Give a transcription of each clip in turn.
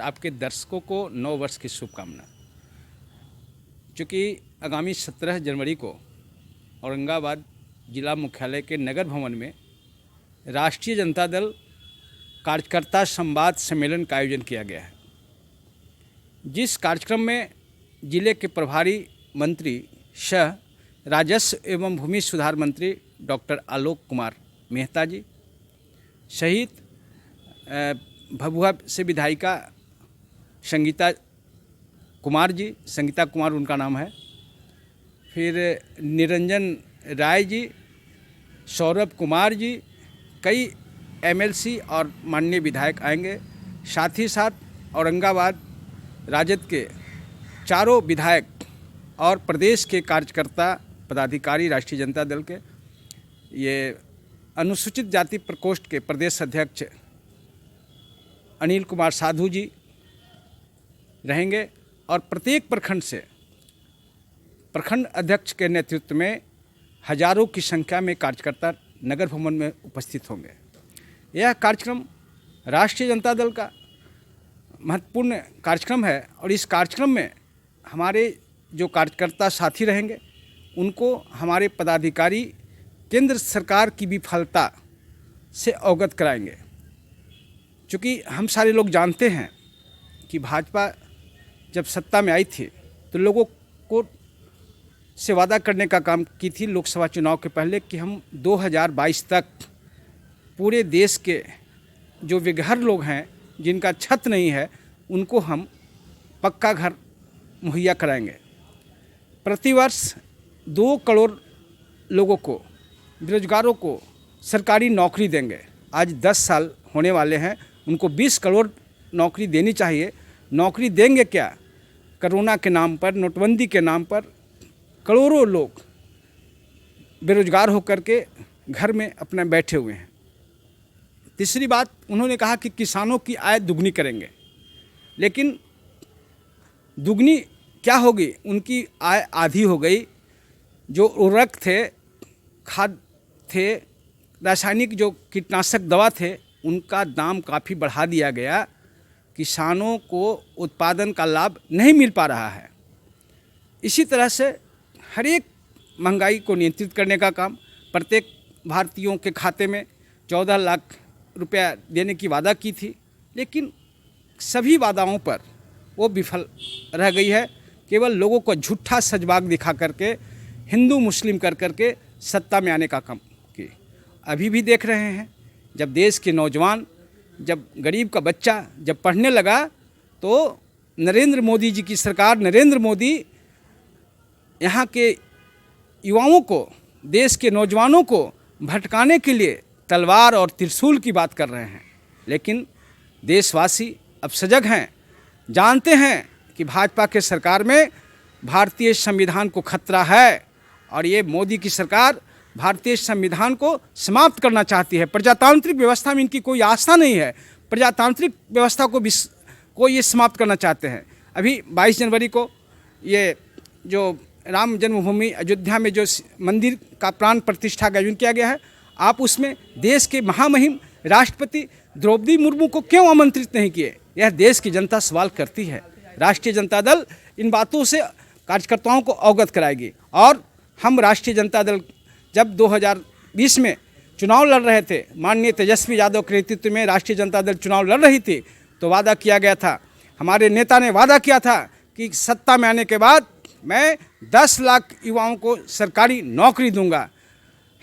आपके दर्शकों को नव वर्ष की शुभकामना। चूँकि आगामी 17 जनवरी को औरंगाबाद जिला मुख्यालय के नगर भवन में राष्ट्रीय जनता दल कार्यकर्ता संवाद सम्मेलन का आयोजन किया गया है, जिस कार्यक्रम में जिले के प्रभारी मंत्री सह राजस्व एवं भूमि सुधार मंत्री डॉक्टर आलोक कुमार मेहता जी सहित भभुआ से विधायिका संगीता कुमार उनका नाम है, फिर निरंजन राय जी, सौरभ कुमार जी, कई एमएलसी और माननीय विधायक आएंगे। साथ ही साथ औरंगाबाद राजद के चारों विधायक और प्रदेश के कार्यकर्ता पदाधिकारी राष्ट्रीय जनता दल के, ये अनुसूचित जाति प्रकोष्ठ के प्रदेश अध्यक्ष अनिल कुमार साधु जी रहेंगे और प्रत्येक प्रखंड से प्रखंड अध्यक्ष के नेतृत्व में हजारों की संख्या में कार्यकर्ता नगर भवन में उपस्थित होंगे। यह कार्यक्रम राष्ट्रीय जनता दल का महत्वपूर्ण कार्यक्रम है और इस कार्यक्रम में हमारे जो कार्यकर्ता साथी रहेंगे उनको हमारे पदाधिकारी केंद्र सरकार की विफलता से अवगत कराएंगे। क्योंकि हम सारे लोग जानते हैं कि भाजपा जब सत्ता में आई थी तो लोगों को से वादा करने का काम की थी लोकसभा चुनाव के पहले कि हम 2022 तक पूरे देश के जो बेघर लोग हैं, जिनका छत नहीं है, उनको हम पक्का घर मुहैया कराएंगे। प्रतिवर्ष 2 करोड़ लोगों को, बेरोजगारों को सरकारी नौकरी देंगे। आज 10 साल होने वाले हैं, उनको 20 करोड़ नौकरी देनी चाहिए। नौकरी देंगे क्या? कोरोना के नाम पर, नोटबंदी के नाम पर करोड़ों लोग बेरोजगार होकर के घर में अपना बैठे हुए हैं। तीसरी बात, उन्होंने कहा कि किसानों की आय दुगनी करेंगे, लेकिन दुगनी क्या होगी? उनकी आय आधी हो गई। जो उर्वरक थे, खाद थे, रासायनिक जो कीटनाशक दवा थे, उनका दाम काफ़ी बढ़ा दिया गया। किसानों को उत्पादन का लाभ नहीं मिल पा रहा है। इसी तरह से हर एक महंगाई को नियंत्रित करने का काम, प्रत्येक भारतीयों के खाते में 14 लाख रुपया देने की वादा की थी, लेकिन सभी वादाओं पर वो विफल रह गई है। केवल लोगों को झूठा सजबाग दिखा करके, हिंदू मुस्लिम कर करके सत्ता में आने का काम की। अभी भी देख रहे हैं, जब देश के नौजवान, जब गरीब का बच्चा जब पढ़ने लगा तो नरेंद्र मोदी जी की सरकार, नरेंद्र मोदी यहाँ के युवाओं को, देश के नौजवानों को भटकाने के लिए तलवार और त्रिशूल की बात कर रहे हैं। लेकिन देशवासी अब सजग हैं, जानते हैं कि भाजपा के सरकार में भारतीय संविधान को खतरा है और ये मोदी की सरकार भारतीय संविधान को समाप्त करना चाहती है। प्रजातांत्रिक व्यवस्था में इनकी कोई आस्था नहीं है। प्रजातांत्रिक व्यवस्था को ये समाप्त करना चाहते हैं। अभी 22 जनवरी को ये जो राम जन्मभूमि अयोध्या में जो मंदिर का प्राण प्रतिष्ठा का आयोजन किया गया है, आप उसमें देश के महामहिम राष्ट्रपति द्रौपदी मुर्मू को क्यों आमंत्रित नहीं किए? यह देश की जनता सवाल करती है। राष्ट्रीय जनता दल इन बातों से कार्यकर्ताओं को अवगत कराएगी। और हम राष्ट्रीय जनता दल जब 2020 में चुनाव लड़ रहे थे, माननीय तेजस्वी यादव के नेतृत्व में राष्ट्रीय जनता दल चुनाव लड़ रही थी, तो वादा किया गया था, हमारे नेता ने वादा किया था कि सत्ता में आने के बाद मैं 10 लाख युवाओं को सरकारी नौकरी दूंगा।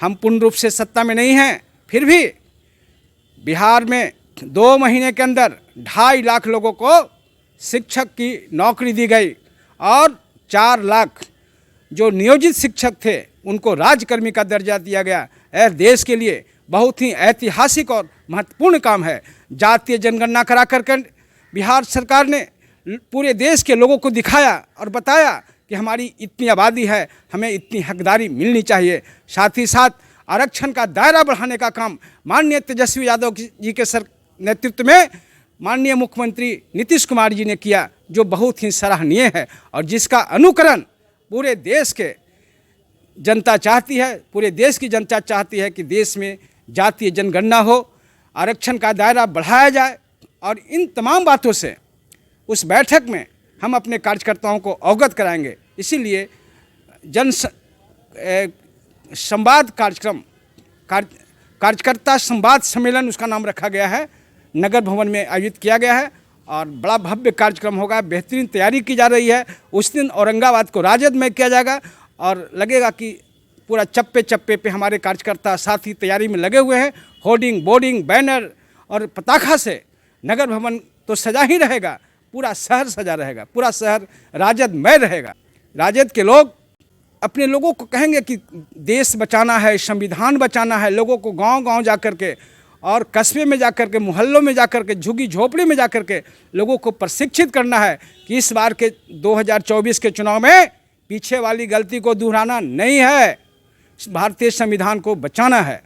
हम पूर्ण रूप से सत्ता में नहीं हैं, फिर भी बिहार में 2 महीने के अंदर 2.5 लाख लोगों को शिक्षक की नौकरी दी गई और 4 लाख जो नियोजित शिक्षक थे उनको राज्यकर्मी का दर्जा दिया गया। यह देश के लिए बहुत ही ऐतिहासिक और महत्वपूर्ण काम है। जातीय जनगणना करा कर बिहार सरकार ने पूरे देश के लोगों को दिखाया और बताया कि हमारी इतनी आबादी है, हमें इतनी हकदारी मिलनी चाहिए। साथ ही साथ आरक्षण का दायरा बढ़ाने का काम माननीय तेजस्वी यादव जी के नेतृत्व में माननीय मुख्यमंत्री नीतीश कुमार जी ने किया, जो बहुत ही सराहनीय है और जिसका अनुकरण पूरे देश के जनता चाहती है। पूरे देश की जनता चाहती है कि देश में जातीय जनगणना हो, आरक्षण का दायरा बढ़ाया जाए और इन तमाम बातों से उस बैठक में हम अपने कार्यकर्ताओं को अवगत कराएंगे। इसीलिए संवाद कार्यक्रम, कार्यकर्ता संवाद सम्मेलन उसका नाम रखा गया है, नगर भवन में आयोजित किया गया है और बड़ा भव्य कार्यक्रम होगा। बेहतरीन तैयारी की जा रही है। उस दिन औरंगाबाद को राजद में किया जाएगा और लगेगा कि पूरा चप्पे चप्पे पे हमारे कार्यकर्ता साथी तैयारी में लगे हुए हैं। होर्डिंग, बोर्डिंग, बैनर और पताखा से नगर भवन तो सजा ही रहेगा, पूरा शहर सजा रहेगा, पूरा शहर राजदमय रहेगा। राजद के लोग अपने लोगों को कहेंगे कि देश बचाना है, संविधान बचाना है। लोगों को गांव-गांव जा कर के और कस्बे में जा कर के, मोहल्लों में जा कर के, झुग्गी झोपड़ी में जा कर के लोगों को प्रशिक्षित करना है कि इस बार के 2024 के चुनाव में पीछे वाली गलती को दोहराना नहीं है, भारतीय संविधान को बचाना है।